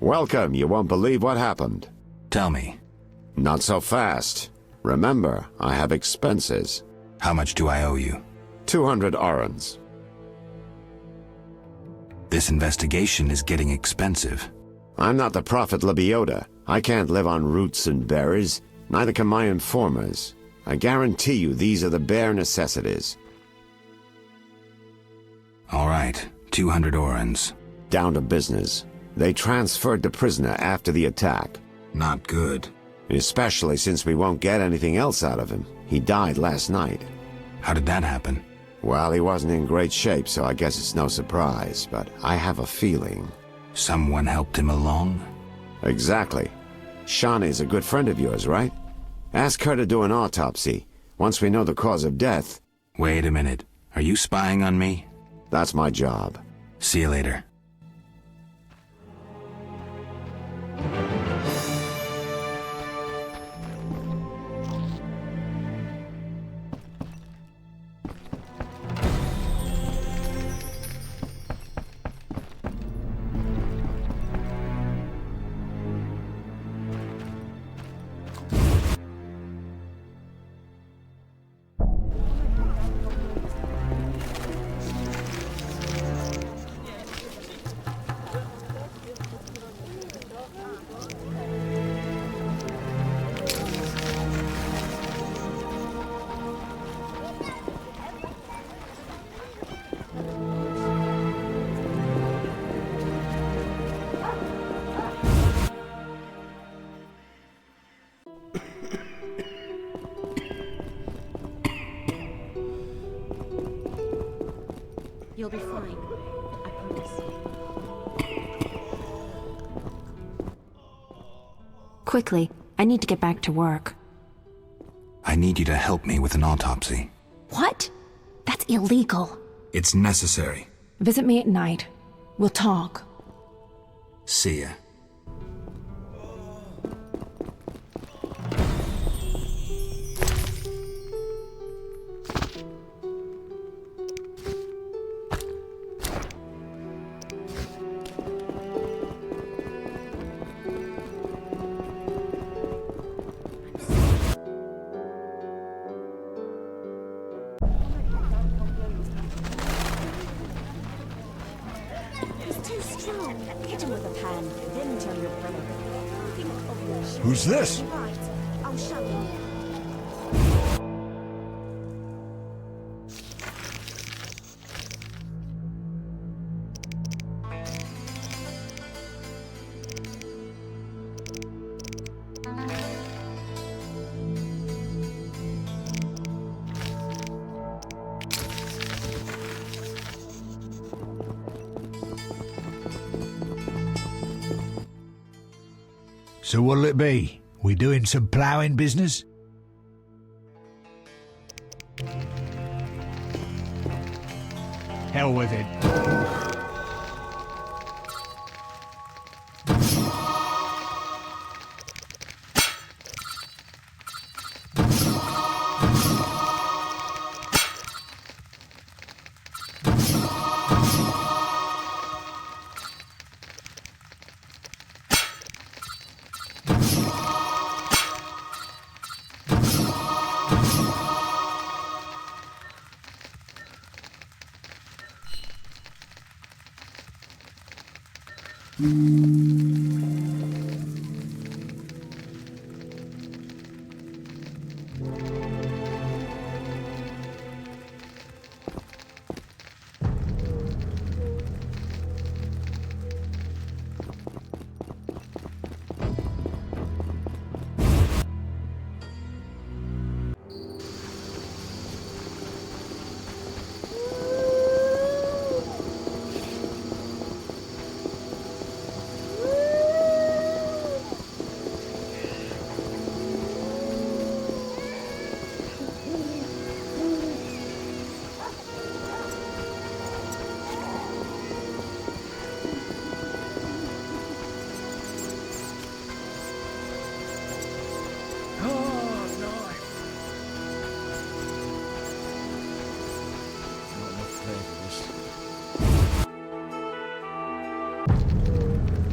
Welcome. You won't believe what happened. Tell me, Not so fast. Remember, I have expenses. how much do I owe you? 200 orens. This investigation is getting expensive. I'm not the Prophet Lebioda. I can't live on roots and berries. Neither can my informers. I guarantee you these are the bare necessities. All right, 200 orens. Down to business. They transferred the prisoner after the attack. Not good. Especially since we won't get anything else out of him. He died last night. How did that happen? Well, he wasn't in great shape, so I guess it's no surprise, but I have a feeling. Someone helped him along? Exactly. Shani's a good friend of yours, right? Ask her to do an autopsy. Once we know the cause of death. Wait a minute. Are you spying on me? That's my job. See you later. You'll be fine. I promise. Quickly, I need to get back to work. I need you to help me with an autopsy. What? That's illegal. It's necessary. Visit me at night. We'll talk. See ya. He's too strong. Hit him with a pan, then tell your brother. Think of your shit. Who's this? Right. I'll show you. So what'll it be? We doing some ploughing business? Hell with it.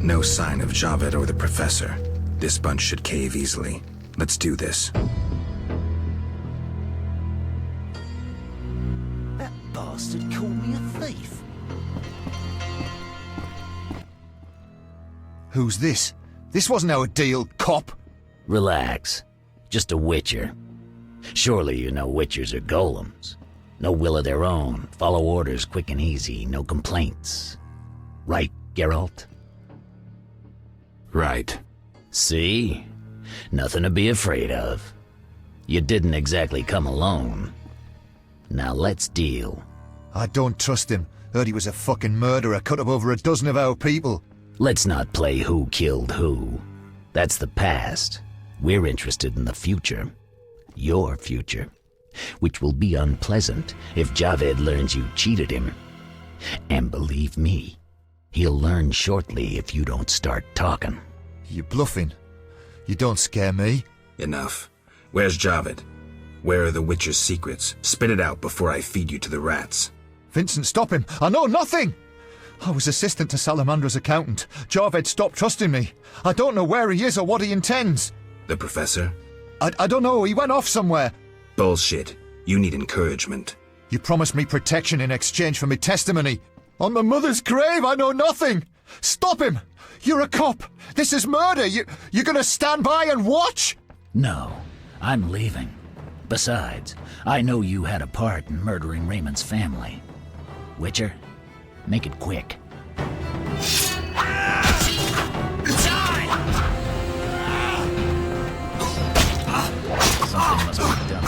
No sign of Javed or the Professor. This bunch should cave easily. Let's do this. That bastard called me a thief. Who's this? This wasn't our deal, cop. Relax. Just a witcher. Surely you know witchers are golems. No will of their own. Follow orders quick and easy. No complaints. Right, Geralt? Right. See? Nothing to be afraid of. You didn't exactly come alone. Now let's deal. I don't trust him. Heard he was a fucking murderer, cut up over a dozen of our people. Let's not play who killed who. That's the past. We're interested in the future. Your future. Which will be unpleasant if Javed learns you cheated him. And believe me, he'll learn shortly if you don't start talking. You bluffing? You don't scare me. Enough. Where's Javed? Where are the Witcher's secrets? Spit it out before I feed you to the rats. Vincent, stop him. I know nothing. I was assistant to Salamandra's accountant. Javed stopped trusting me. I don't know where he is or what he intends. The Professor? I don't know. He went off somewhere. Bullshit. You need encouragement. You promised me protection in exchange for my testimony. On my mother's grave, I know nothing. Stop him. You're a cop. This is murder. You're gonna stand by and watch? No, I'm leaving. Besides, I know you had a part in murdering Raymond's family. Witcher, make it quick. Something must be done.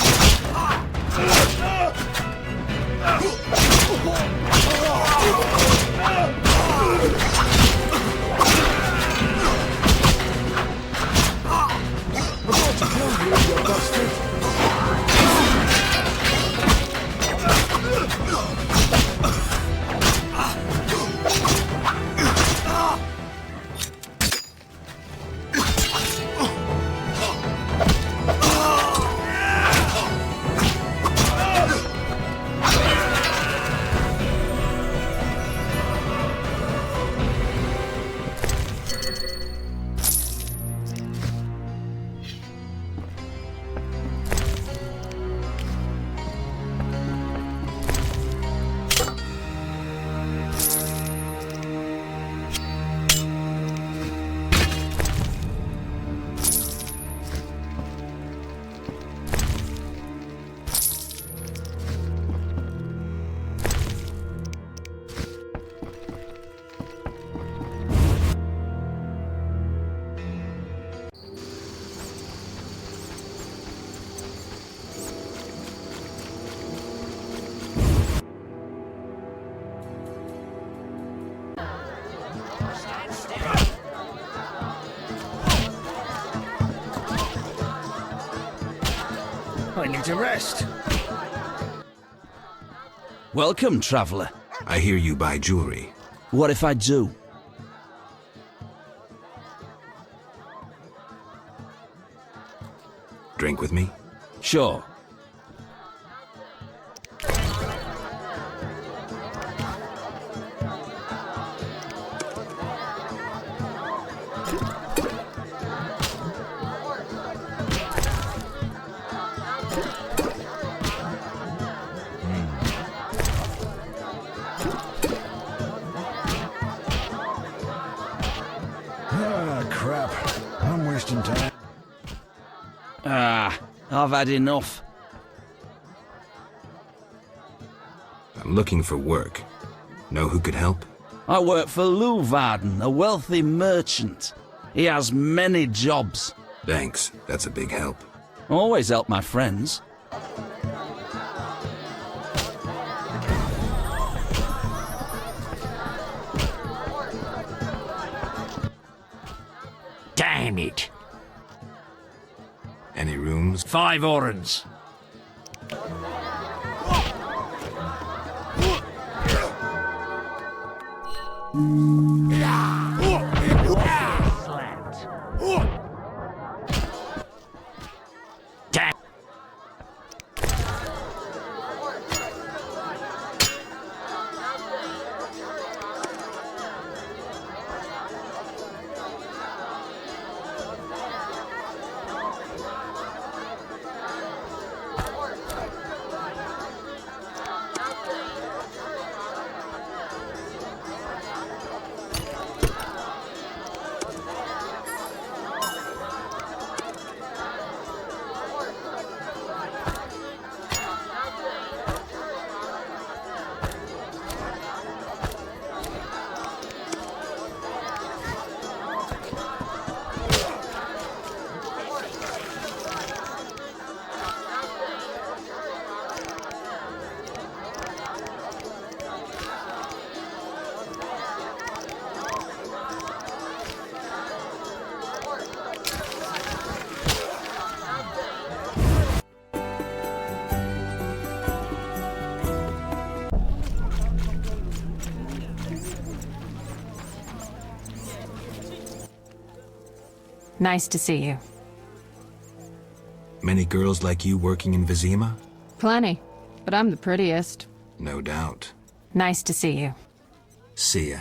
I need a rest. Welcome, traveler. I hear you buy jewelry. What if I do? Drink with me? Sure. Ah, crap. I'm wasting time. I've had enough. I'm looking for work. Know who could help? I work for Luvarden, a wealthy merchant. He has many jobs. Thanks. That's a big help. Always help my friends. Damn it. Any rooms? 5 orens. Damn. Nice to see you. Many girls like you working in Vizima? Plenty, but I'm the prettiest. No doubt. Nice to see you. See ya.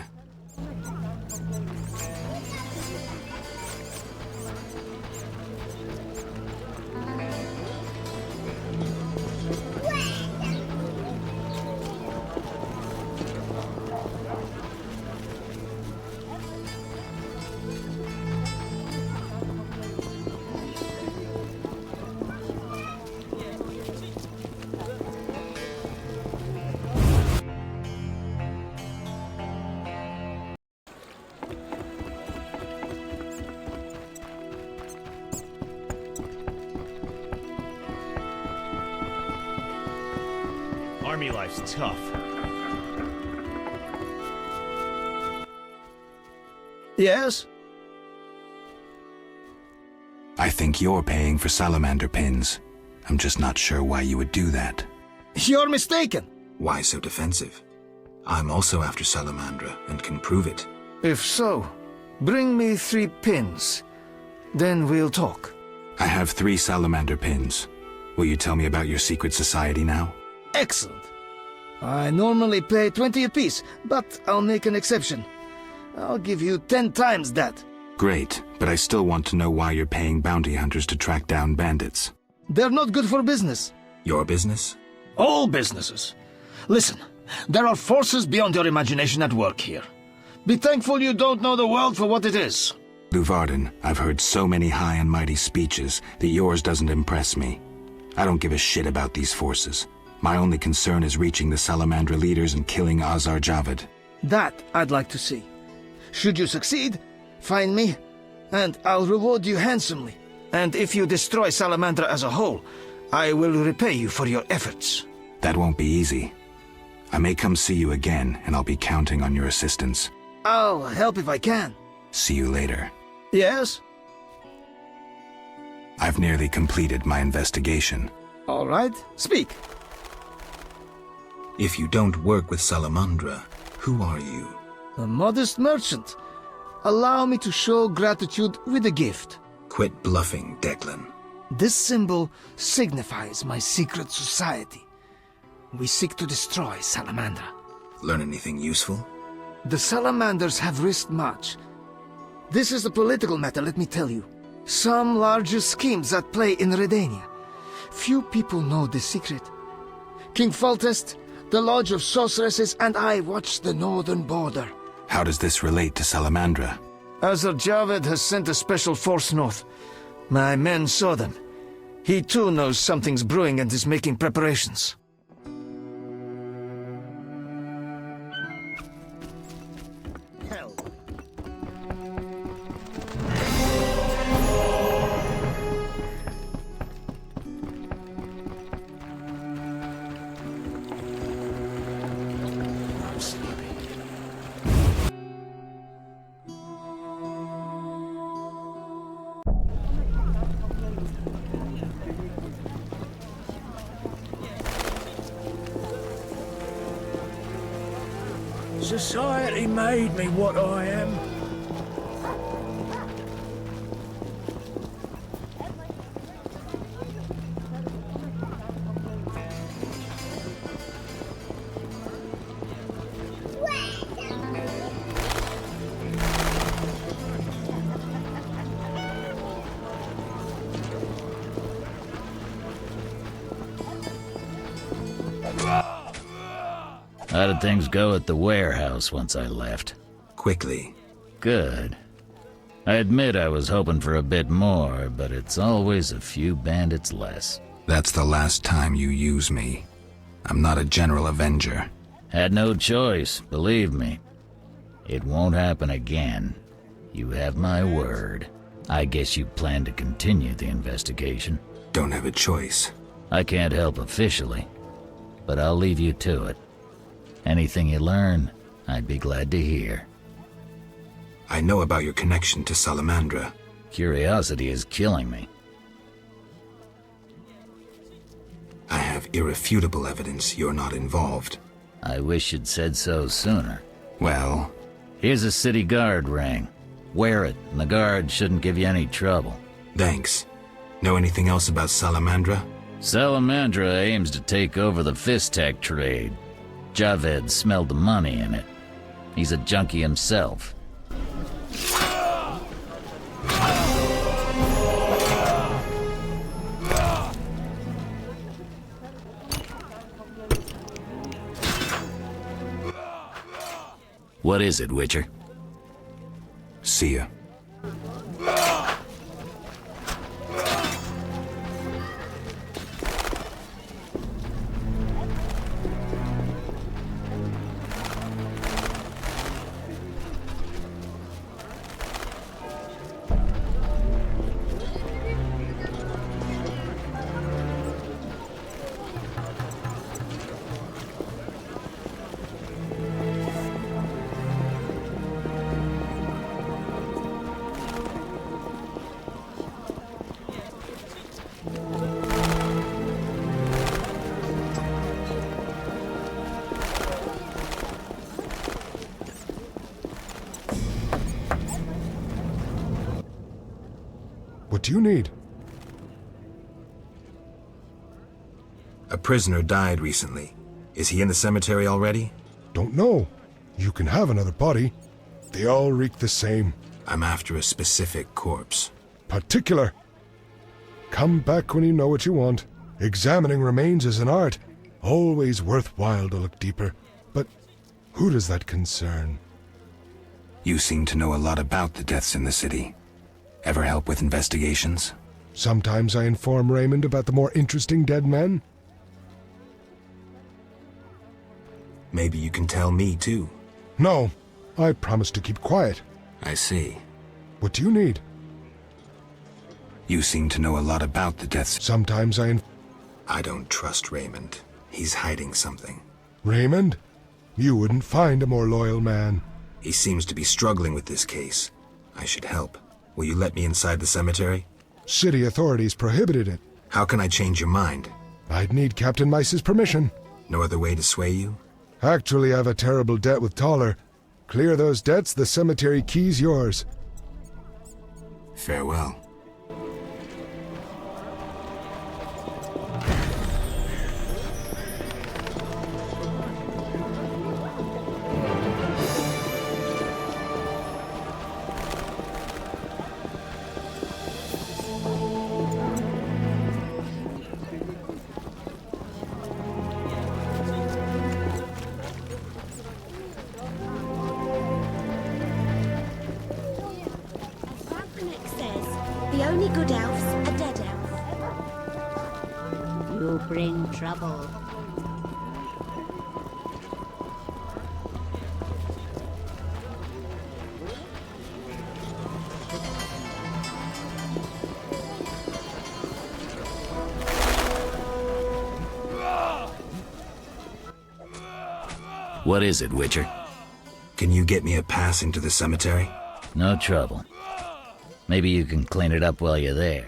Army life's tough. Yes? I think you're paying for salamander pins. I'm just not sure why you would do that. You're mistaken. Why so defensive? I'm also after Salamandra and can prove it. If so, bring me 3 pins. Then we'll talk. I have 3 salamander pins. Will you tell me about your secret society now? Excellent. I normally pay 20 apiece, but I'll make an exception. I'll give you 10 times that. Great, but I still want to know why you're paying bounty hunters to track down bandits. They're not good for business. Your business? All businesses. Listen, there are forces beyond your imagination at work here. Be thankful you don't know the world for what it is. Luvarden, I've heard so many high and mighty speeches that yours doesn't impress me. I don't give a shit about these forces. My only concern is reaching the Salamandra leaders and killing Azar Javed. That I'd like to see. Should you succeed, find me, and I'll reward you handsomely. And if you destroy Salamandra as a whole, I will repay you for your efforts. That won't be easy. I may come see you again, and I'll be counting on your assistance. I'll help if I can. See you later. Yes? I've nearly completed my investigation. All right, speak. If you don't work with Salamandra, who are you? A modest merchant. Allow me to show gratitude with a gift. Quit bluffing, Declan. This symbol signifies my secret society. We seek to destroy Salamandra. Learn anything useful? The Salamanders have risked much. This is a political matter, let me tell you. Some larger schemes at play in Redania. Few people know this secret. King Foltest, the Lodge of Sorceresses, and I watch the northern border. How does this relate to Salamandra? Azar Javed has sent a special force north. My men saw them. He too knows something's brewing and is making preparations. Hell. I'm sleepy. Society made me what I am. How did things go at the warehouse once I left? Quickly. Good. I admit I was hoping for a bit more, but it's always a few bandits less. That's the last time you use me. I'm not a general avenger. Had no choice, believe me. It won't happen again. You have my word. I guess you plan to continue the investigation. Don't have a choice. I can't help officially, but I'll leave you to it. Anything you learn, I'd be glad to hear. I know about your connection to Salamandra. Curiosity is killing me. I have irrefutable evidence you're not involved. I wish you'd said so sooner. Well, Here's a city guard ring. Wear it, and the guards shouldn't give you any trouble. Thanks. Know anything else about Salamandra? Salamandra aims to take over the Fistech trade. Javed smelled the money in it. He's a junkie himself. What is it, Witcher? See ya. What do you need? A prisoner died recently. Is he in the cemetery already? Don't know. You can have another body. They all reek the same. I'm after a specific corpse. Particular. Come back when you know what you want. Examining remains is an art. Always worthwhile to look deeper. But who does that concern? You seem to know a lot about the deaths in the city. Ever help with investigations? Sometimes I inform Raymond about the more interesting dead men. Maybe you can tell me too. No, I promise to keep quiet. I see. What do you need? You seem to know a lot about the deaths. Sometimes I don't trust Raymond. He's hiding something. Raymond? You wouldn't find a more loyal man. He seems to be struggling with this case. I should help. Will you let me inside the cemetery? City authorities prohibited it. How can I change your mind? I'd need Captain Mice's permission. No other way to sway you? Actually, I have a terrible debt with Toller. Clear those debts, the cemetery key's yours. Farewell. The only good elf's a dead elf. You bring trouble. What is it, Witcher? Can you get me a pass into the cemetery? No trouble. Maybe you can clean it up while you're there.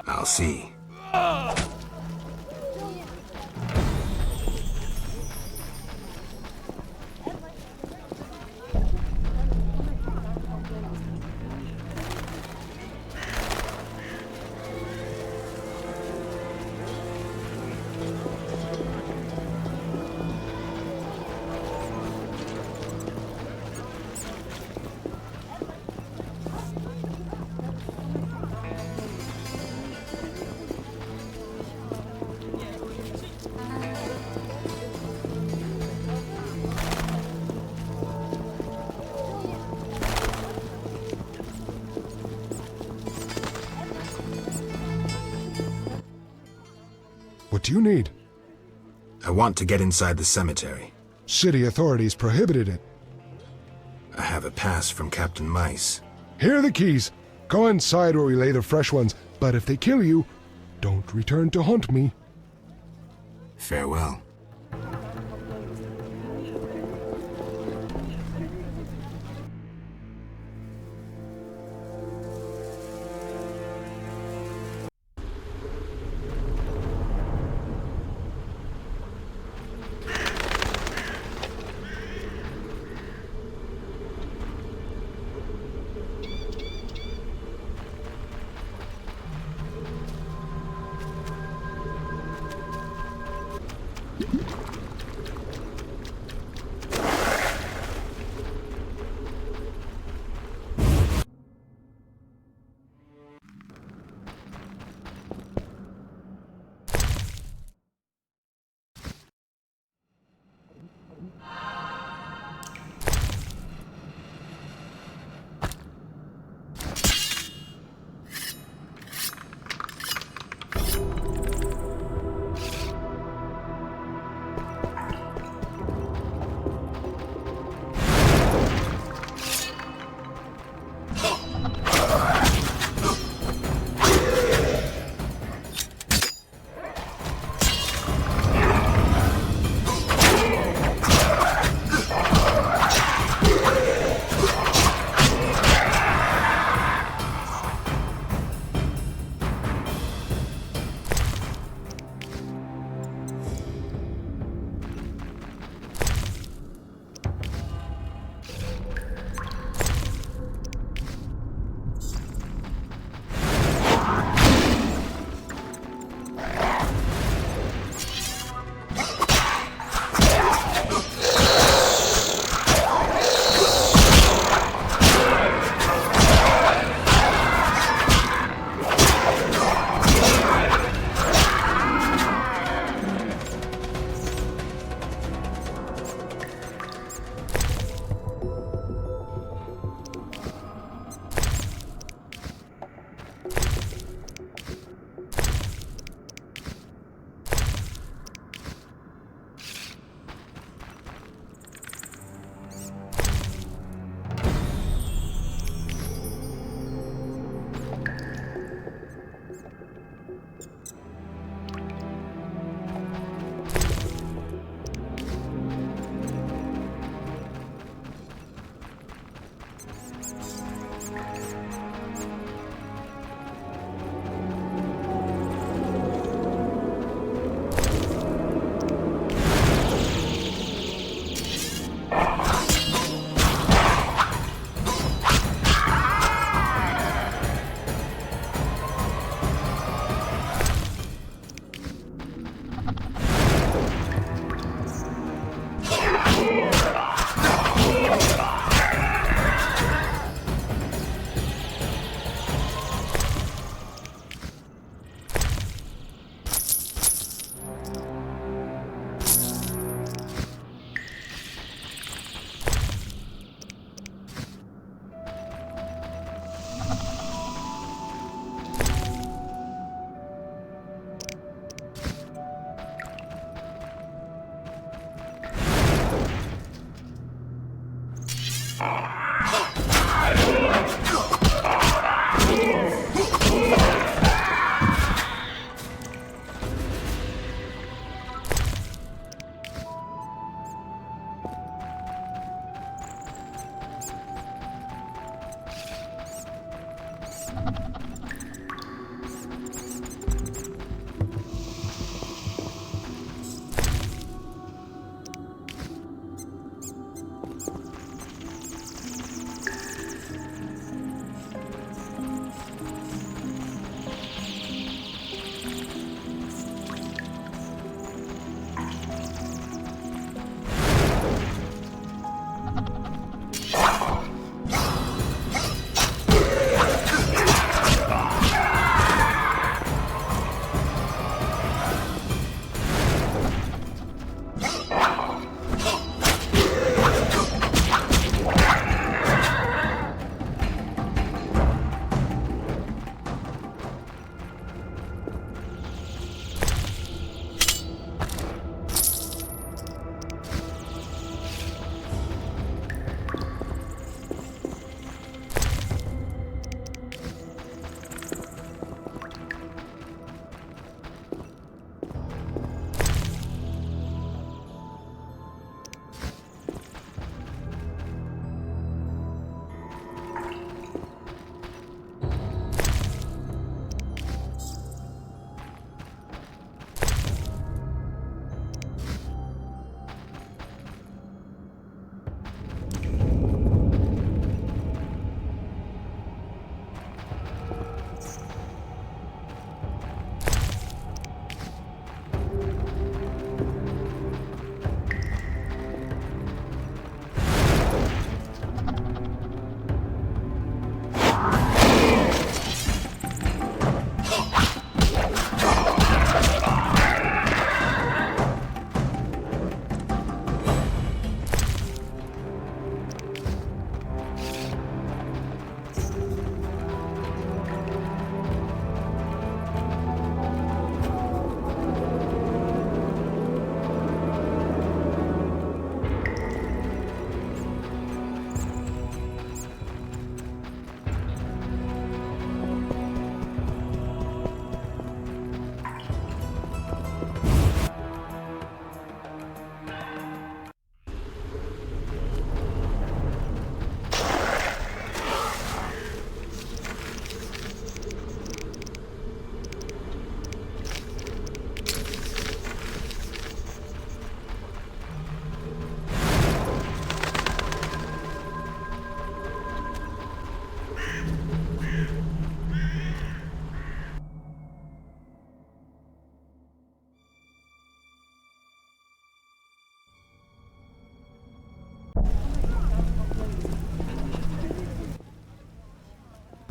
I'll see. What do you need? I want to get inside the cemetery. City authorities prohibited it. I have a pass from Captain Mice. Here are the keys. Go inside where we lay the fresh ones, but if they kill you, don't return to haunt me. Farewell.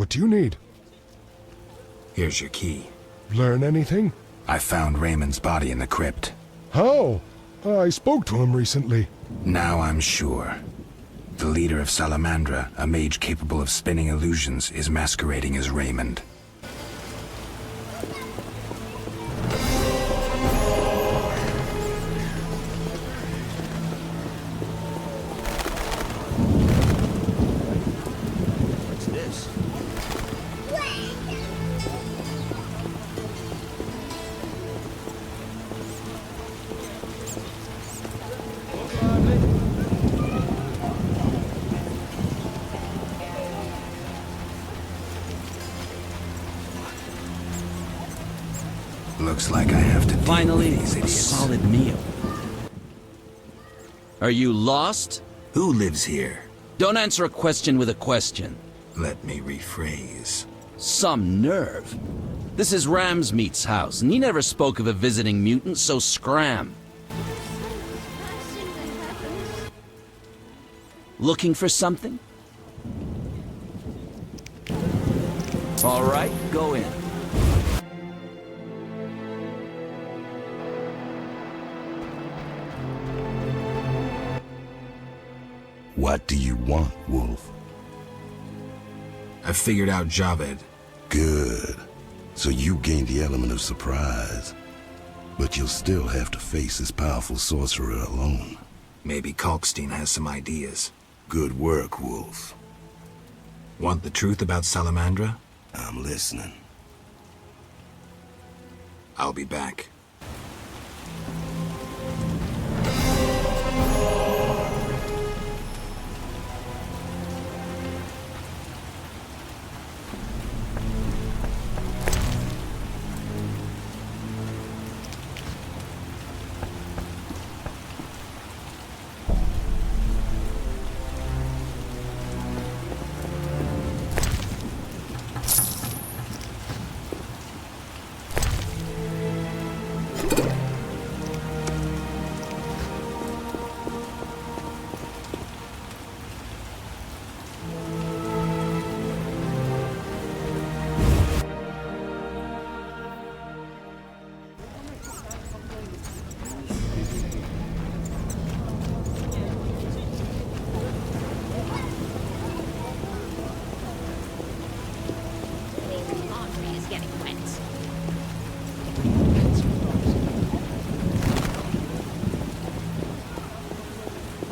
What do you need? Here's your key. Learn anything? I found Raymond's body in the crypt. How? I spoke to him recently. Now I'm sure. The leader of Salamandra, a mage capable of spinning illusions, is masquerading as Raymond. What's this? Looks like I have to deal Finally, with these a idiots. solid meal. Are you lost? Who lives here? Don't answer a question with a question. Let me rephrase. Some nerve. This is Ramsmeat's house, and he never spoke of a visiting mutant, so scram. Looking for something? All right, go in. What do you want, Wolf? I figured out Javed. Good. So you gained the element of surprise. But you'll still have to face this powerful sorcerer alone. Maybe Kalkstein has some ideas. Good work, Wolf. Want the truth about Salamandra? I'm listening. I'll be back.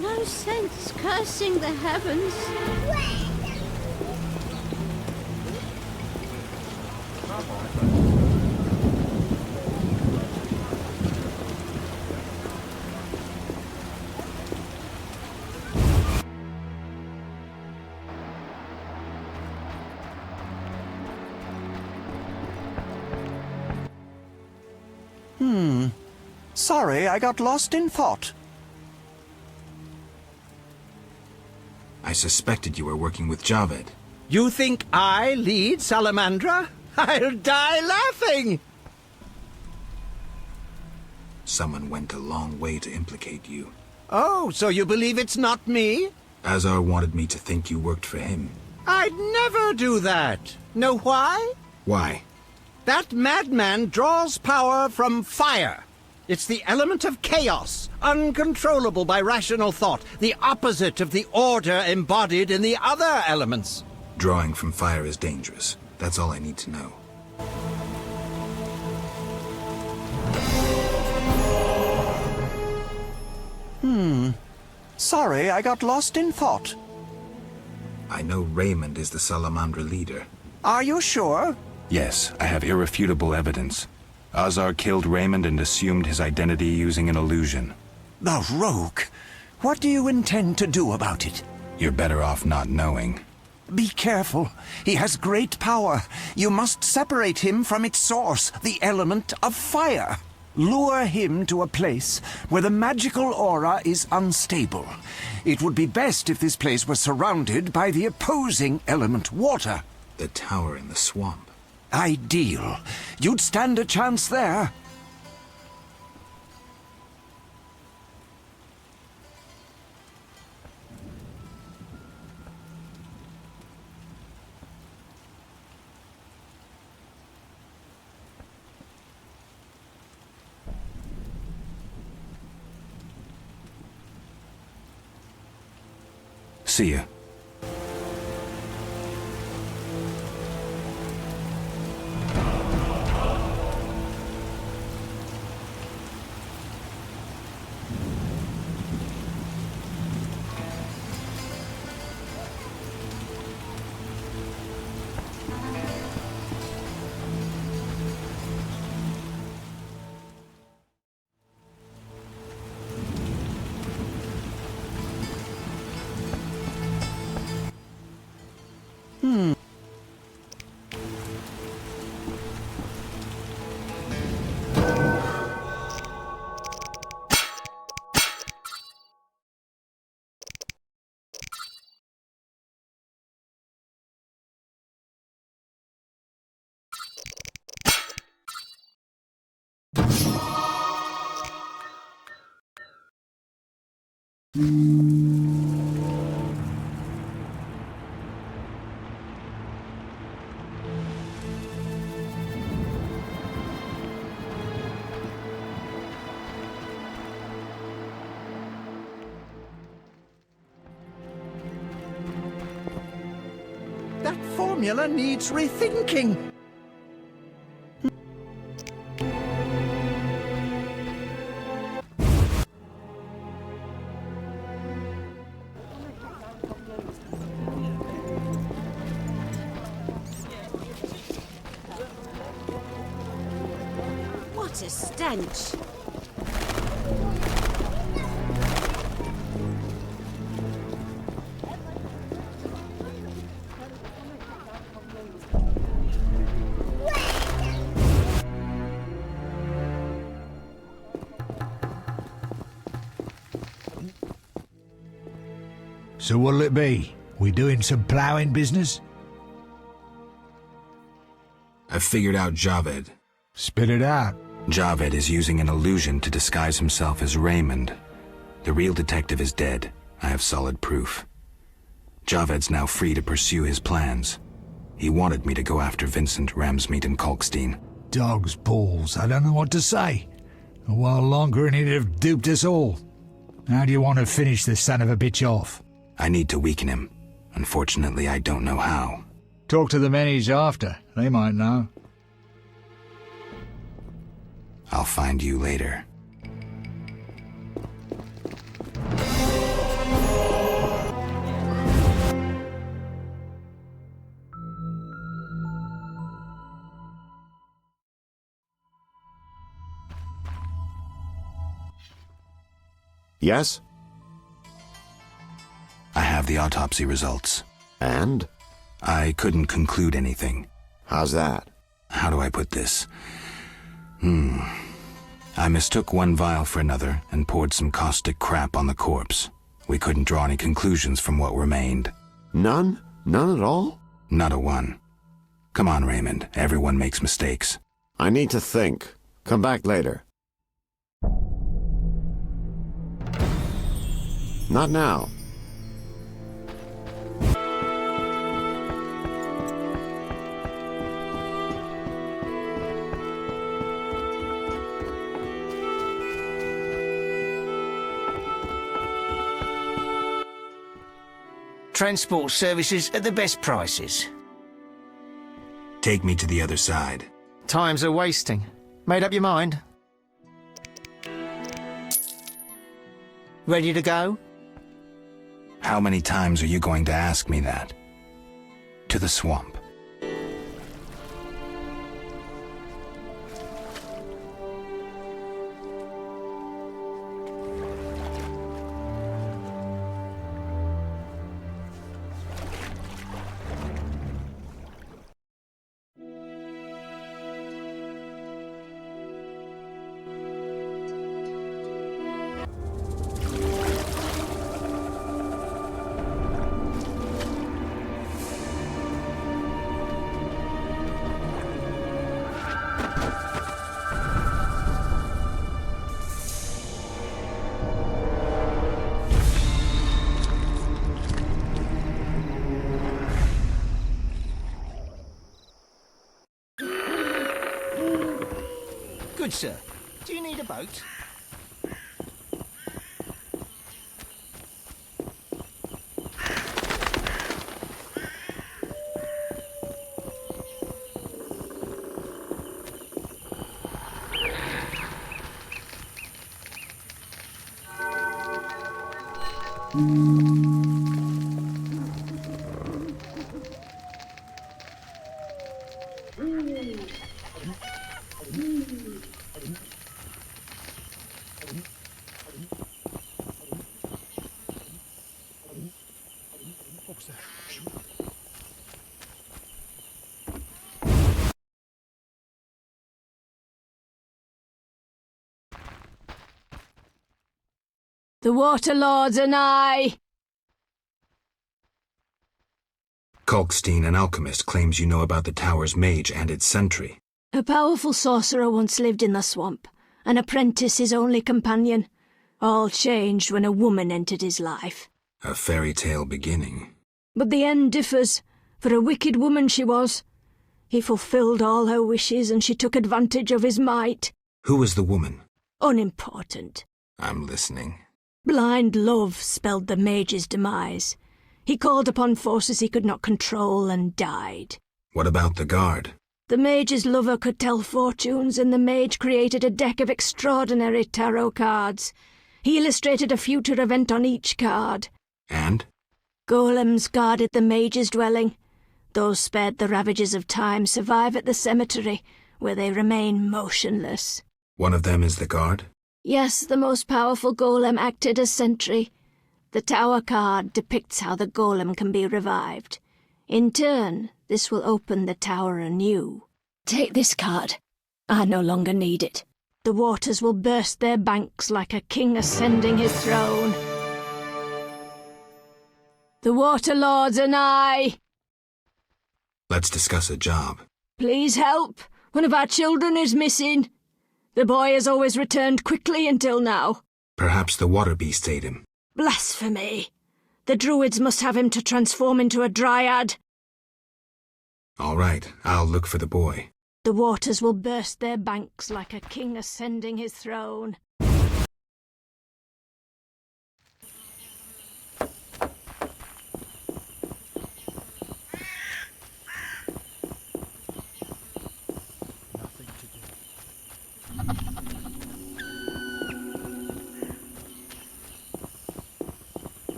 No sense cursing the heavens. Sorry, I got lost in thought. I suspected you were working with Javed. You think I lead Salamandra? I'll die laughing! Someone went a long way to implicate you. Oh, so you believe it's not me? Azar wanted me to think you worked for him. I'd never do that. Know why? Why? That madman draws power from fire. It's the element of chaos, uncontrollable by rational thought, the opposite of the order embodied in the other elements. Drawing from fire is dangerous. That's all I need to know. Sorry, I got lost in thought. I know Raymond is the Salamandra leader. Are you sure? Yes, I have irrefutable evidence. Azar killed Raymond and assumed his identity using an illusion. The rogue! What do you intend to do about it? You're better off not knowing. Be careful. He has great power. You must separate him from its source, the element of fire. Lure him to a place where the magical aura is unstable. It would be best if this place was surrounded by the opposing element, water. The tower in the swamp. Ideal. You'd stand a chance there. See ya. That formula needs rethinking. What a stench! So what'll it be? We doing some ploughing business? I've figured out Javed. Spit it out. Javed is using an illusion to disguise himself as Raymond. The real detective is dead. I have solid proof. Javed's now free to pursue his plans. He wanted me to go after Vincent, Ramsmeet, and Kalkstein. Dog's balls. I don't know what to say. A while longer and he'd have duped us all. How do you want to finish this son of a bitch off? I need to weaken him. Unfortunately, I don't know how. Talk to the men he's after. They might know. I'll find you later. Yes? I have the autopsy results. And? I couldn't conclude anything. How's that? How do I put this? I mistook one vial for another and poured some caustic crap on the corpse. We couldn't draw any conclusions from what remained. None? None at all? Not a one. Come on, Raymond. Everyone makes mistakes. I need to think. Come back later. Not now. Transport services at the best prices. Take me to the other side. Times are wasting. Made up your mind? Ready to go? How many times are you going to ask me that? To the swamp. Good, sir. Do you need a boat? The Water Lords and I. Kalkstein, an alchemist, claims you know about the tower's mage and its sentry. A powerful sorcerer once lived in the swamp, an apprentice his only companion. All changed when a woman entered his life. A fairy tale beginning. But the end differs, for a wicked woman she was. He fulfilled all her wishes and she took advantage of his might. Who was the woman? Unimportant. I'm listening. Blind love spelled the mage's demise. He called upon forces he could not control and died. What about the guard? The mage's lover could tell fortunes, and the mage created a deck of extraordinary tarot cards. He illustrated a future event on each card. And? Golems guarded the mage's dwelling. Those spared the ravages of time survive at the cemetery, where they remain motionless. One of them is the guard? Yes, the most powerful golem acted as sentry. The tower card depicts how the golem can be revived. In turn, this will open the tower anew. Take this card. I no longer need it. The waters will burst their banks like a king ascending his throne. The Water Lords and I. Let's discuss a job. Please help. One of our children is missing. The boy has always returned quickly until now. Perhaps the water beast ate him. Blasphemy. The druids must have him to transform into a dryad. All right, I'll look for the boy. The waters will burst their banks like a king ascending his throne.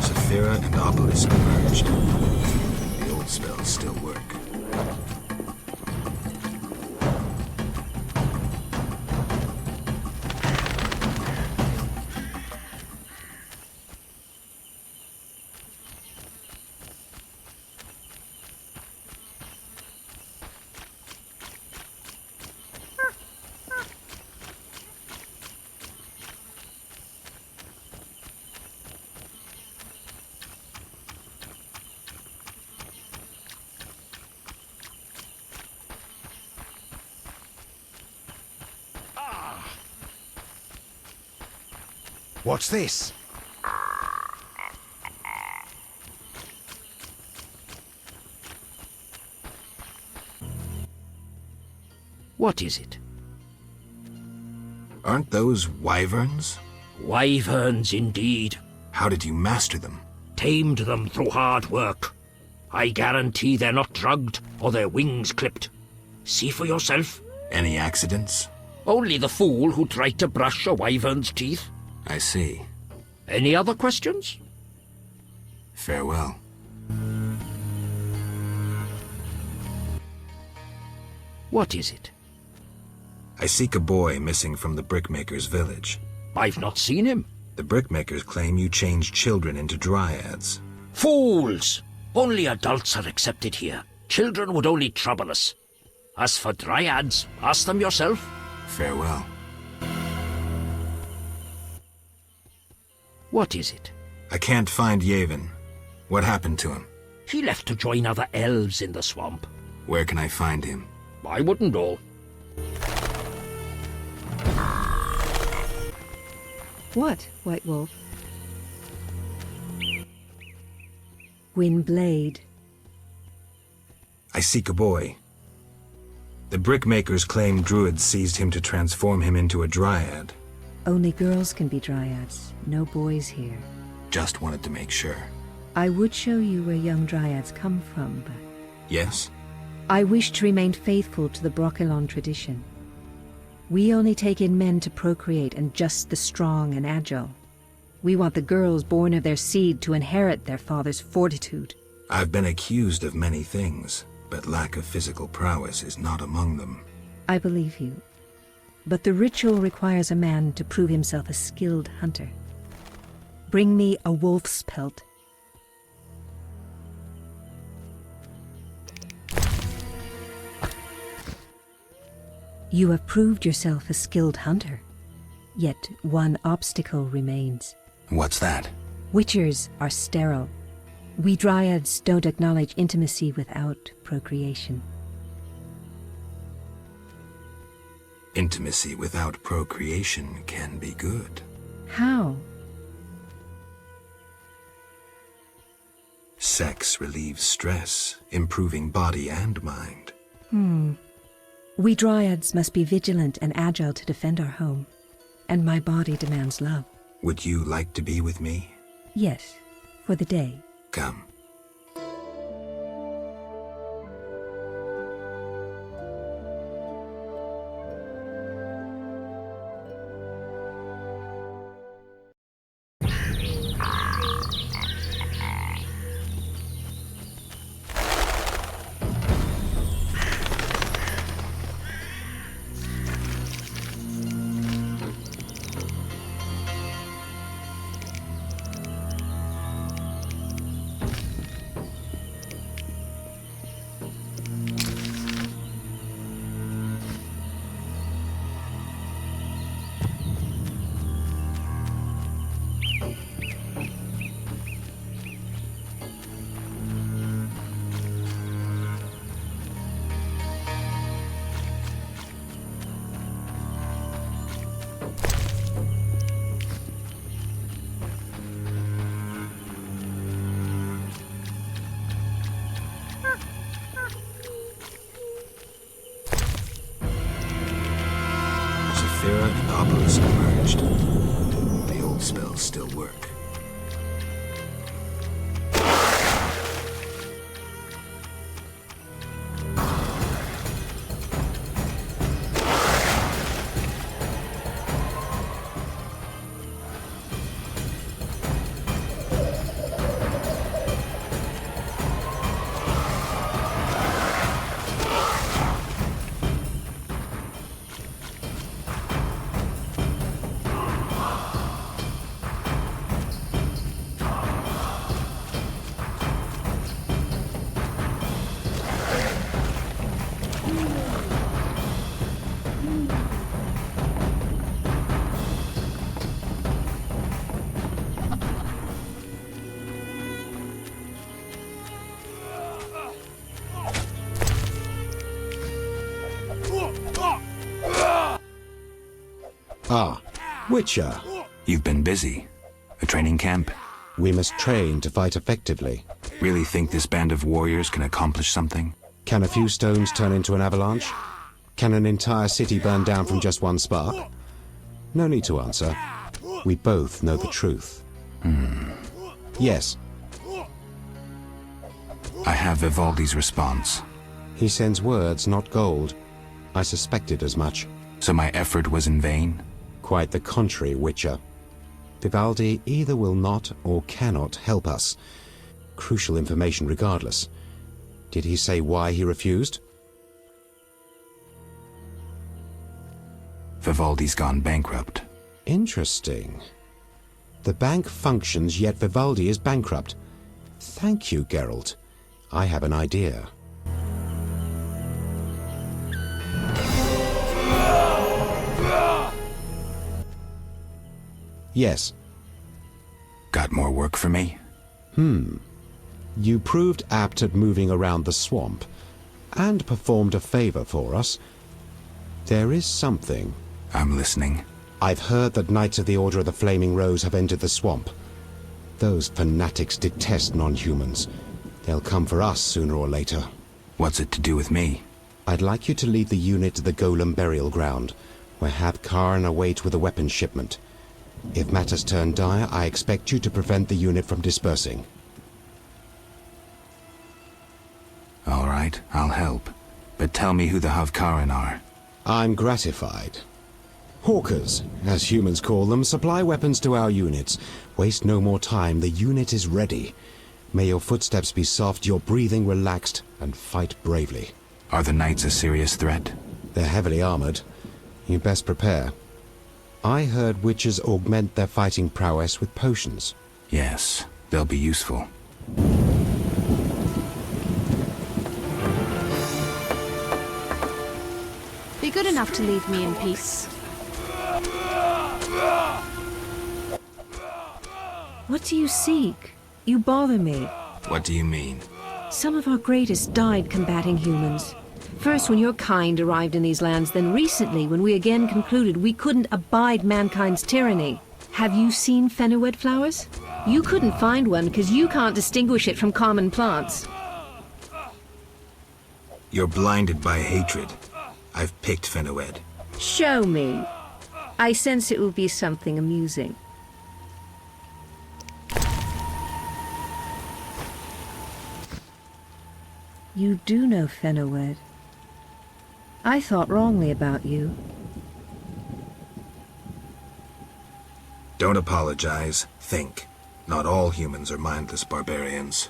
Saphira and Obelisk merged. The old spells still work. What's this? What is it? Aren't those wyverns? Wyverns, indeed. How did you master them? Tamed them through hard work. I guarantee they're not drugged or their wings clipped. See for yourself. Any accidents? Only the fool who tried to brush a wyvern's teeth. I see. Any other questions? Farewell. What is it? I seek a boy missing from the Brickmakers' village. I've not seen him. The Brickmakers claim you changed children into dryads. Fools! Only adults are accepted here. Children would only trouble us. As for dryads, ask them yourself. Farewell. What is it? I can't find Yevon. What happened to him? He left to join other elves in the swamp. Where can I find him? I wouldn't know. What, White Wolf? Windblade. I seek a boy. The Brickmakers claim druids seized him to transform him into a dryad. Only girls can be dryads, no boys here. Just wanted to make sure. I would show you where young dryads come from, but... Yes? I wish to remain faithful to the Brokilon tradition. We only take in men to procreate, and just the strong and agile. We want the girls born of their seed to inherit their father's fortitude. I've been accused of many things, but lack of physical prowess is not among them. I believe you. But the ritual requires a man to prove himself a skilled hunter. Bring me a wolf's pelt. You have proved yourself a skilled hunter. Yet one obstacle remains. What's that? Witchers are sterile. We Dryads don't acknowledge intimacy without procreation. Intimacy without procreation can be good. How? Sex relieves stress, improving body and mind. We Dryads must be vigilant and agile to defend our home. And my body demands love. Would you like to be with me? Yes, for the day. Come. Zephyra and Obelisk emerged. The old spells still work. Ah, Witcher. You've been busy. A training camp? We must train to fight effectively. Really think this band of warriors can accomplish something? Can a few stones turn into an avalanche? Can an entire city burn down from just one spark? No need to answer. We both know the truth. Yes. I have Vivaldi's response. He sends words, not gold. I suspected as much. So my effort was in vain? Quite the contrary, Witcher. Vivaldi either will not or cannot help us. Crucial information regardless. Did he say why he refused? Vivaldi's gone bankrupt. Interesting. The bank functions, yet Vivaldi is bankrupt. Thank you, Geralt. I have an idea. Yes. Got more work for me? You proved apt at moving around the swamp, and performed a favor for us. There is something. I'm listening. I've heard that Knights of the Order of the Flaming Rose have entered the swamp. Those fanatics detest non-humans. They'll come for us sooner or later. What's it to do with me? I'd like you to lead the unit to the Golem burial ground, where Hab Kharn await with a weapons shipment. If matters turn dire, I expect you to prevent the unit from dispersing. All right, I'll help. But tell me who the Havkaran are. I'm gratified. Hawkers, as humans call them, supply weapons to our units. Waste no more time, the unit is ready. May your footsteps be soft, your breathing relaxed, and fight bravely. Are the knights a serious threat? They're heavily armored. You best prepare. I heard witches augment their fighting prowess with potions. Yes, they'll be useful. Be good enough to leave me in peace. What do you seek? You bother me. What do you mean? Some of our greatest died combating humans. First when your kind arrived in these lands, then recently when we again concluded we couldn't abide mankind's tyranny. Have you seen Fenowed flowers? You couldn't find one because you can't distinguish it from common plants. You're blinded by hatred. I've picked Fenowed. Show me. I sense it will be something amusing. You do know Fenowed. I thought wrongly about you. Don't apologize. Think. Not all humans are mindless barbarians.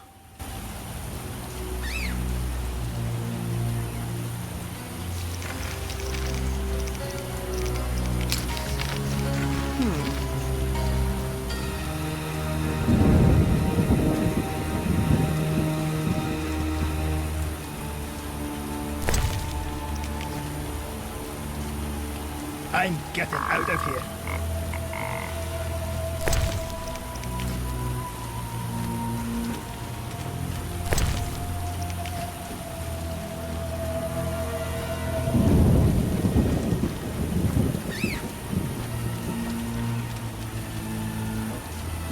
I'm getting out of here.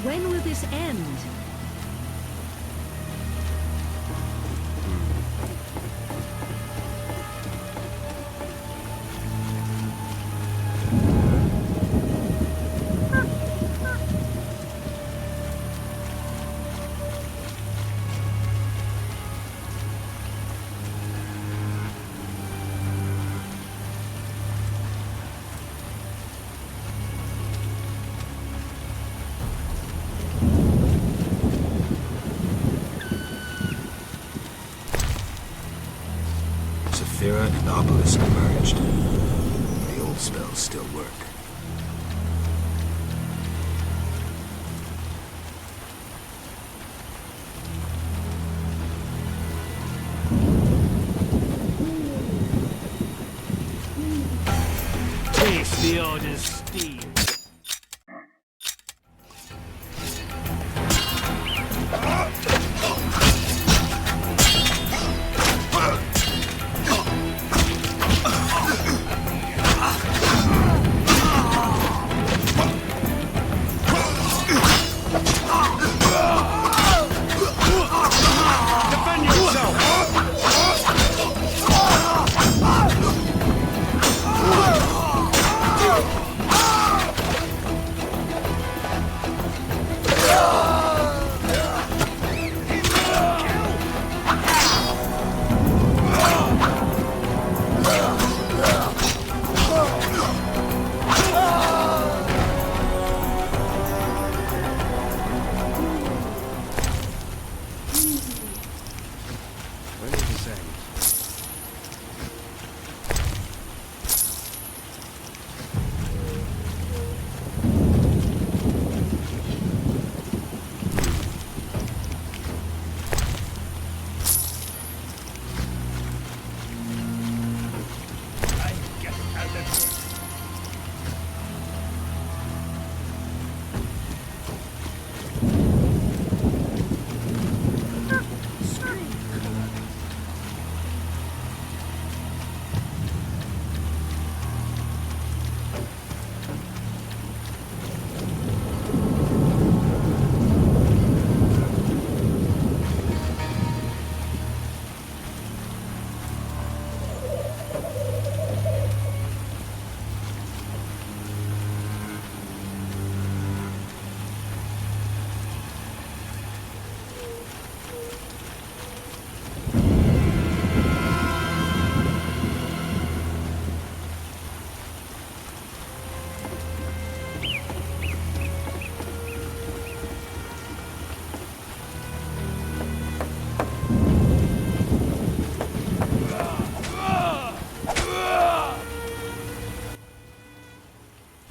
When will this end? Saphira and Obelisk merged. The old spells still work. Taste the Order's steam.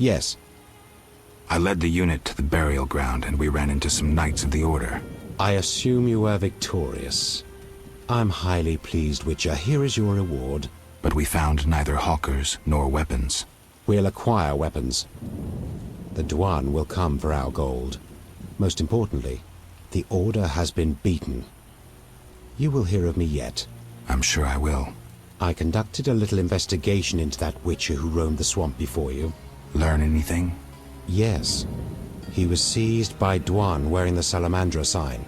Yes. I led the unit to the burial ground, and we ran into some Knights of the Order. I assume you were victorious. I'm highly pleased, Witcher. Here is your reward. But we found neither hawkers nor weapons. We'll acquire weapons. The Dwan will come for our gold. Most importantly, the Order has been beaten. You will hear of me yet. I'm sure I will. I conducted a little investigation into that Witcher who roamed the swamp before you. Learn anything? Yes. He was seized by Dwan wearing the Salamandra sign.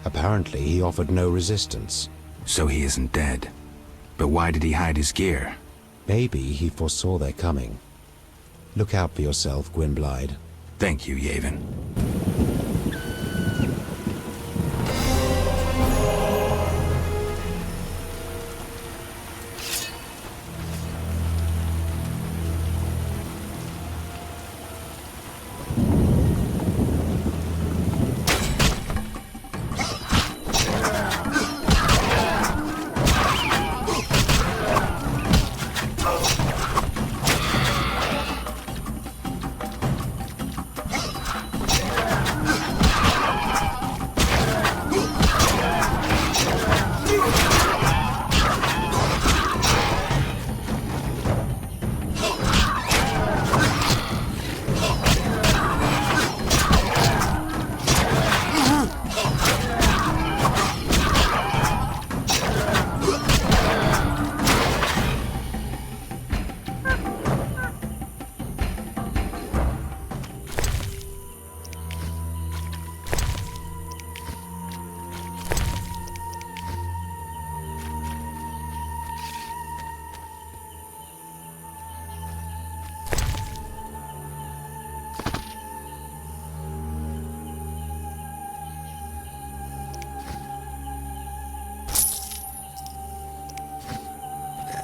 Apparently, he offered no resistance. So he isn't dead. But why did he hide his gear? Maybe he foresaw their coming. Look out for yourself, Gwynblyde. Thank you, Yavin.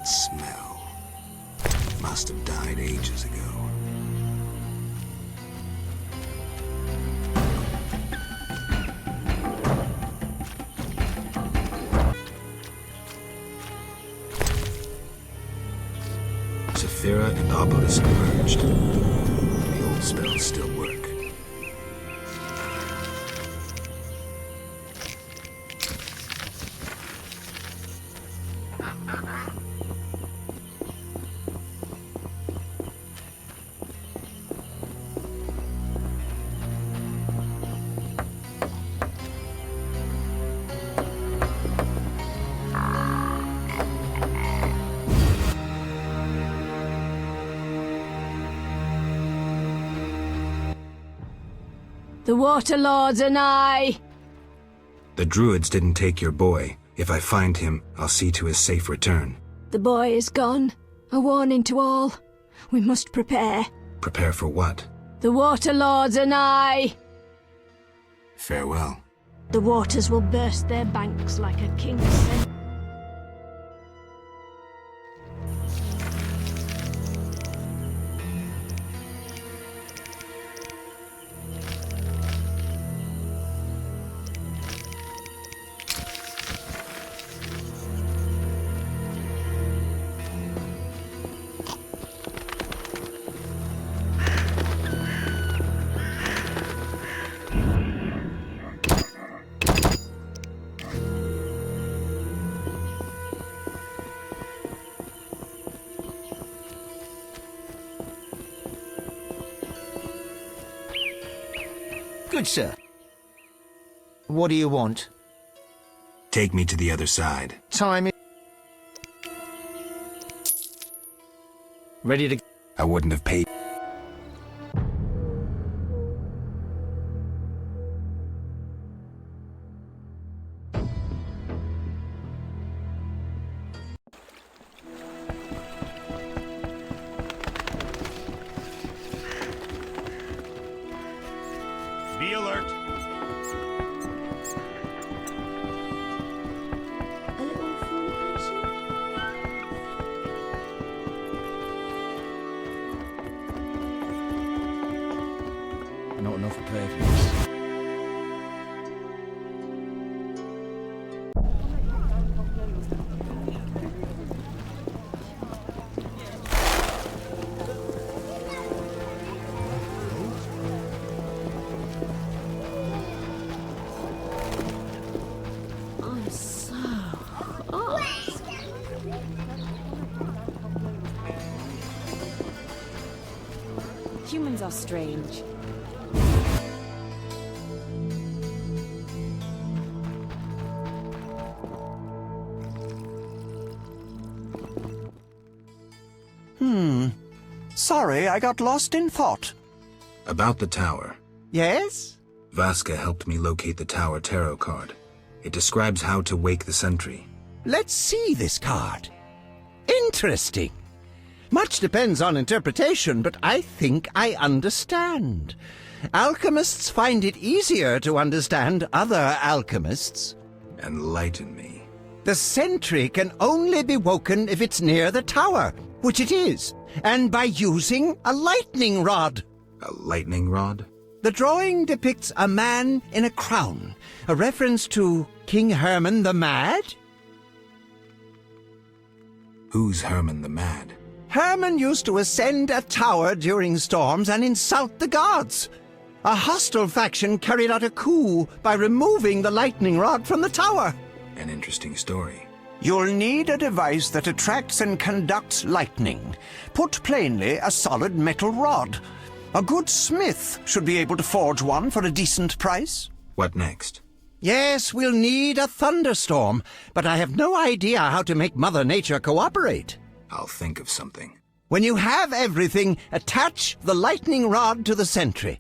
Smell. Must have died ages ago. Saphira and Obelisk merged. The old spells still work. The Water Lords are nigh! The Druids didn't take your boy. If I find him, I'll see to his safe return. The boy is gone. A warning to all. We must prepare. Prepare for what? The Water Lords are nigh! Farewell. The waters will burst their banks like a king's son. Good sir. What do you want? Take me to the other side. Time is... Ready to... I wouldn't have paid. Be alert. Not enough to pay for this. Humans are strange. Sorry, I got lost in thought. About the tower. Yes? Vasca helped me locate the tower tarot card. It describes how to wake the sentry. Let's see this card. Interesting. Much depends on interpretation, but I think I understand. Alchemists find it easier to understand other alchemists. Enlighten me. The sentry can only be woken if it's near the tower, which it is, and by using a lightning rod. A lightning rod? The drawing depicts a man in a crown, a reference to King Herman the Mad. Who's Herman the Mad? Herman used to ascend a tower during storms and insult the gods. A hostile faction carried out a coup by removing the lightning rod from the tower. An interesting story. You'll need a device that attracts and conducts lightning. Put plainly, a solid metal rod. A good smith should be able to forge one for a decent price. What next? Yes, we'll need a thunderstorm, but I have no idea how to make Mother Nature cooperate. I'll think of something. When you have everything, attach the lightning rod to the sentry.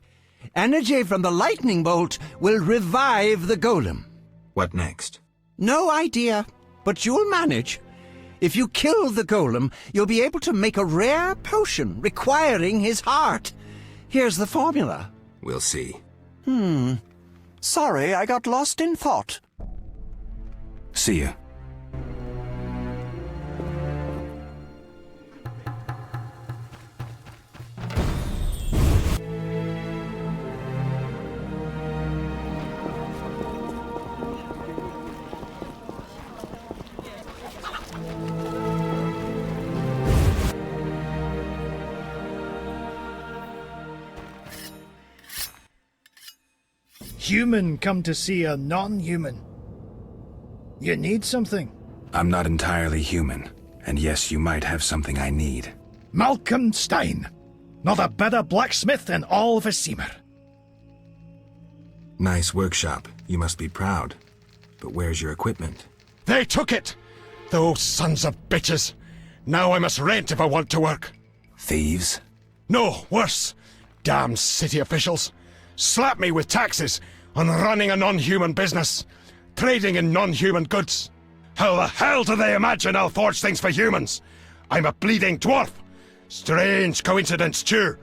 Energy from the lightning bolt will revive the golem. What next? No idea, but you'll manage. If you kill the golem, you'll be able to make a rare potion requiring his heart. Here's the formula. We'll see. Sorry, I got lost in thought. See ya. Human come to see a non-human. You need something? I'm not entirely human, and yes, you might have something I need. Malcolm Stein. Not a better blacksmith in all of Vizima. Nice workshop. You must be proud. But where's your equipment? They took it! Those sons of bitches! Now I must rent if I want to work. Thieves? No, worse. Damn city officials. Slap me with taxes on running a non-human business, trading in non-human goods. How the hell do they imagine I'll forge things for humans? I'm a bleeding dwarf. Strange coincidence, too.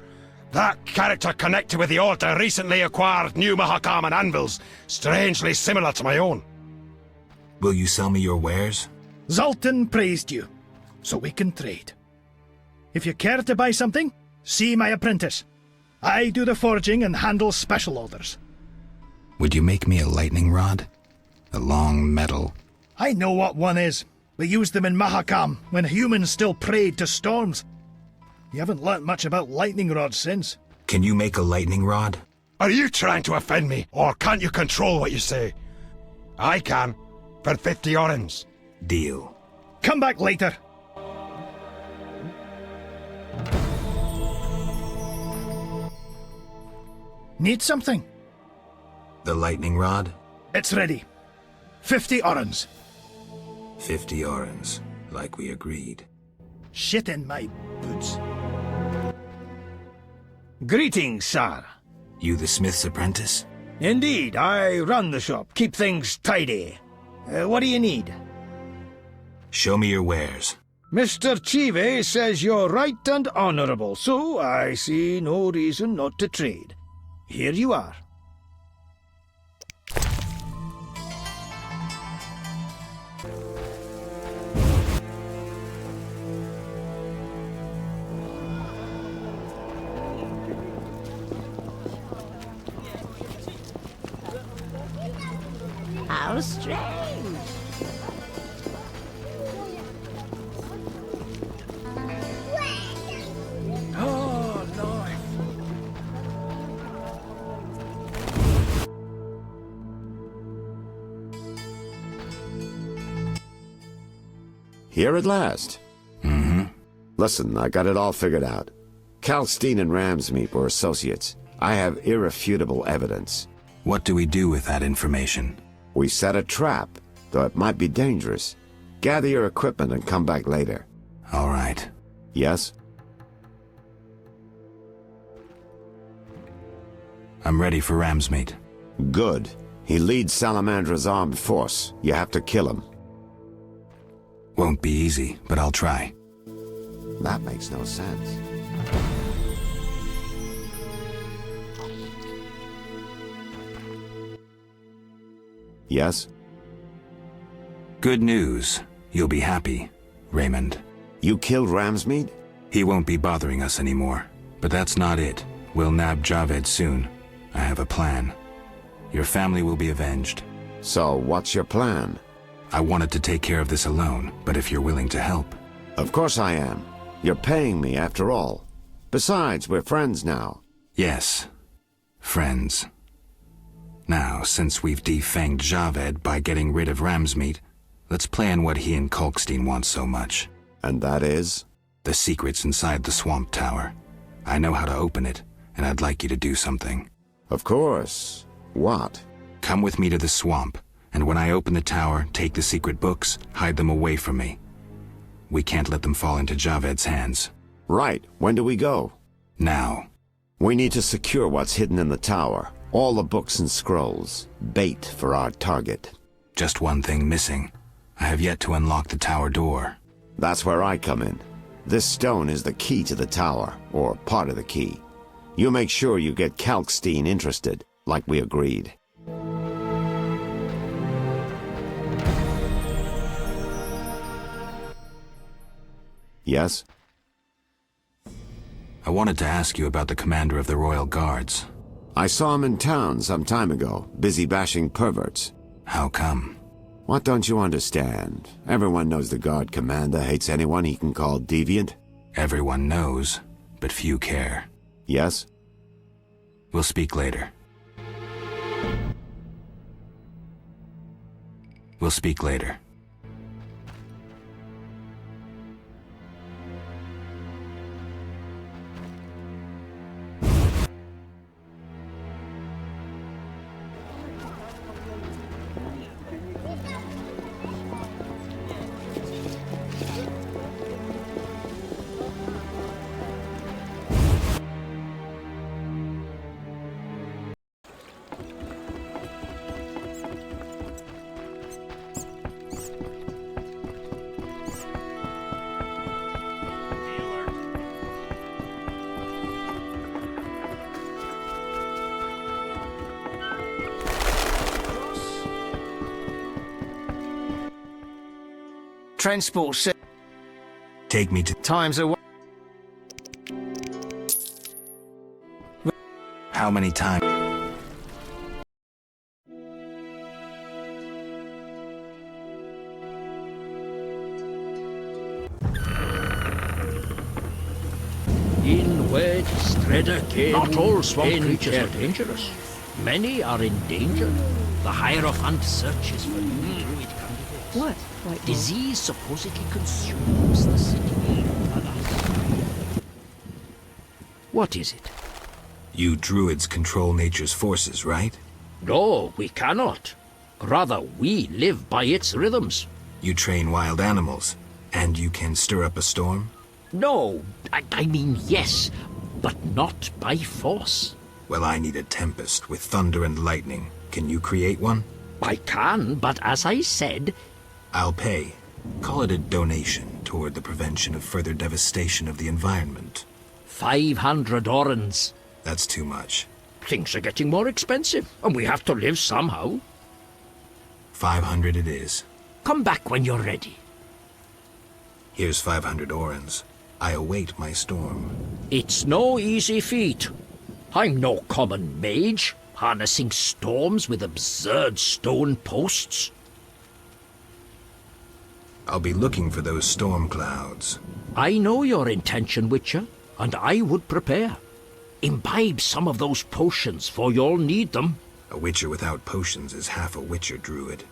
That character connected with the Order recently acquired new Mahakaman anvils, strangely similar to my own. Will you sell me your wares? Zoltan praised you, so we can trade. If you care to buy something, see my apprentice. I do the forging and handle special orders. Would you make me a lightning rod? A long metal? I know what one is. We used them in Mahakam when humans still prayed to storms. You haven't learnt much about lightning rods since. Can you make a lightning rod? Are you trying to offend me, or can't you control what you say? I can, for 50 orens. Deal. Come back later. Need something? The lightning rod? It's ready. 50 orens. 50 orens, like we agreed. Shit in my boots. Greetings, sir. You the smith's apprentice? Indeed, I run the shop, keep things tidy. What do you need? Show me your wares. Mr. Chive says you're right and honorable, so I see no reason not to trade. Here you are. How strange. Oh, no. Here at last. Mm-hmm. Listen, I got it all figured out. Kalkstein and Ramsmeet were associates. I have irrefutable evidence. What do we do with that information? We set a trap, though it might be dangerous. Gather your equipment and come back later. All right. Yes? I'm ready for Ramsmeet. Good. He leads Salamandra's armed force. You have to kill him. Won't be easy, but I'll try. That makes no sense. Yes? Good news. You'll be happy, Raymond. You killed Ramsmeet? He won't be bothering us anymore. But that's not it. We'll nab Javed soon. I have a plan. Your family will be avenged. So, what's your plan? I wanted to take care of this alone, but if you're willing to help... Of course I am. You're paying me, after all. Besides, we're friends now. Yes. Friends. Now, since we've defanged Javed by getting rid of Ramsmeet, let's plan what he and Kalkstein want so much. And that is? The secret's inside the Swamp Tower. I know how to open it, and I'd like you to do something. Of course. What? Come with me to the swamp, and when I open the tower, take the secret books, hide them away from me. We can't let them fall into Javed's hands. Right. When do we go? Now. We need to secure what's hidden in the tower. All the books and scrolls. Bait for our target. Just one thing missing. I have yet to unlock the tower door. That's where I come in. This stone is the key to the tower, or part of the key. You make sure you get Kalkstein interested, like we agreed. Yes? I wanted to ask you about the commander of the Royal Guards. I saw him in town some time ago, busy bashing perverts. How come? What don't you understand? Everyone knows the Guard commander hates anyone he can call deviant. Everyone knows, but few care. Yes? We'll speak later. We'll speak later. Transport set. Take me to... Time's away. How many times? In wed Stredder came. Not all swamp creatures are dangerous. Many are in danger. The Hierophant searches for new druid candidates. What? White Disease supposedly consumes the city. What is it? You druids control nature's forces, right? No, we cannot. Rather, we live by its rhythms. You train wild animals, and you can stir up a storm? No, I mean yes, but not by force. Well, I need a tempest with thunder and lightning. Can you create one? I can, but as I said... I'll pay. Call it a donation toward the prevention of further devastation of the environment. 500 orens. That's too much. Things are getting more expensive, and we have to live somehow. 500 it is. Come back when you're ready. Here's 500 orens. I await my storm. It's no easy feat. I'm no common mage, harnessing storms with absurd stone posts. I'll be looking for those storm clouds. I know your intention, Witcher, and I would prepare. Imbibe some of those potions, for you'll need them. A Witcher without potions is half a Witcher druid.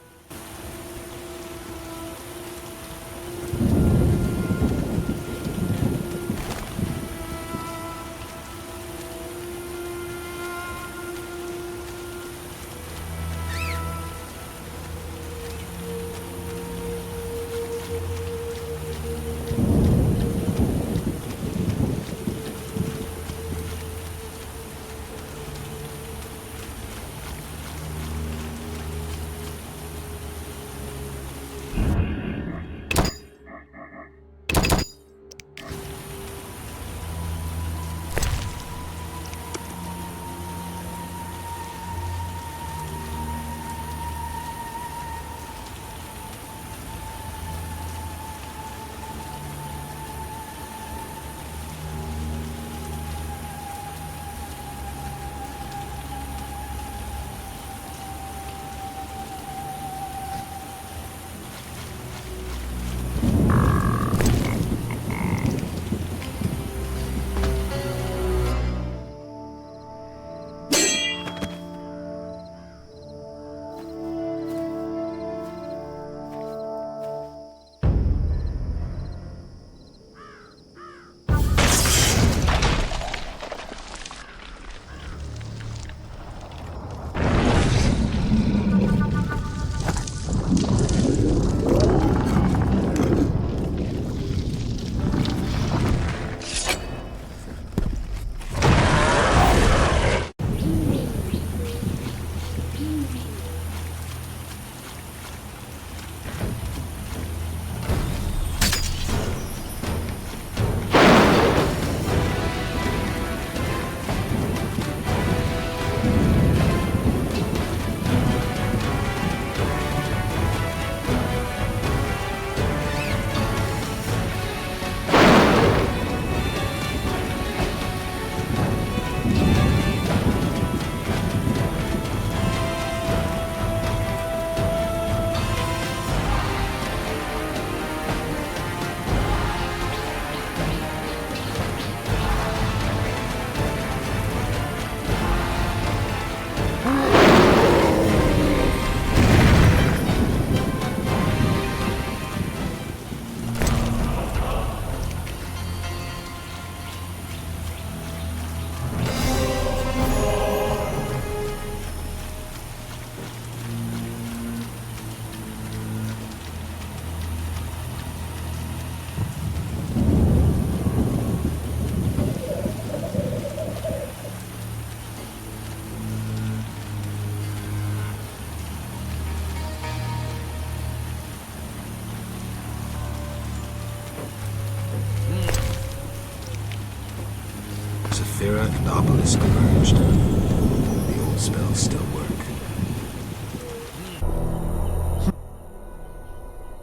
and obelisk emerged. The old spells still work.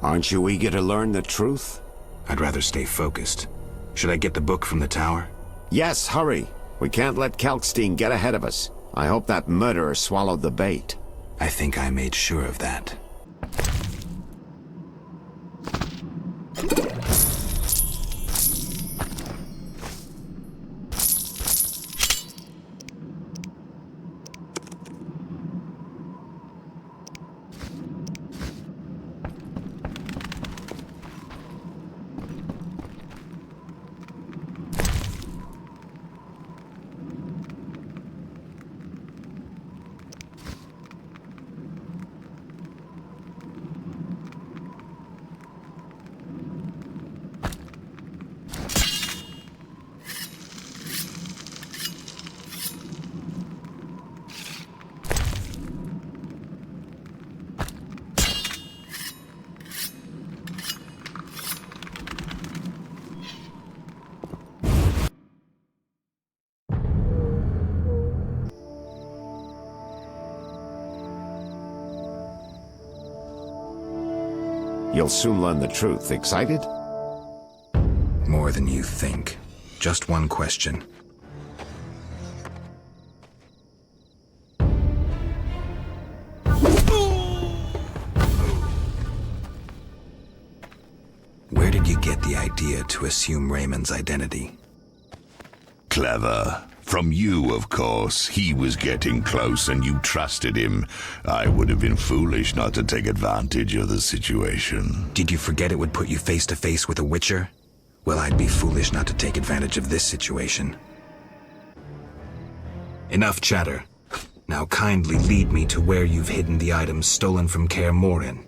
Aren't you eager to learn the truth? I'd rather stay focused. Should I get the book from the tower? Yes, hurry. We can't let Kalkstein get ahead of us. I hope that murderer swallowed the bait. I think I made sure of that. You'll soon learn the truth. Excited? More than you think. Just one question. Where did you get the idea to assume Raymond's identity? Clever. From you, of course. He was getting close and you trusted him. I would have been foolish not to take advantage of the situation. Did you forget it would put you face to face with a Witcher? Well, I'd be foolish not to take advantage of this situation. Enough chatter. Now kindly lead me to where you've hidden the items stolen from Kaer Morhen.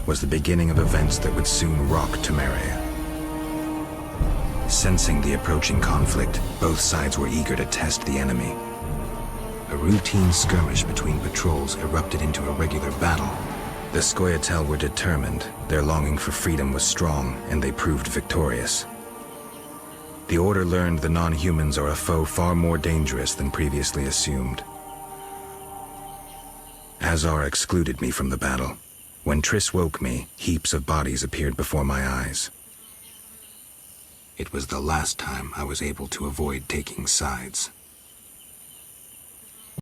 Was the beginning of events that would soon rock Temeria. Sensing the approaching conflict, both sides were eager to test the enemy. A routine skirmish between patrols erupted into a regular battle. The Scoia'tael were determined, their longing for freedom was strong, and they proved victorious. The Order learned the non-humans are a foe far more dangerous than previously assumed. Azar excluded me from the battle. When Triss woke me, heaps of bodies appeared before my eyes. It was the last time I was able to avoid taking sides.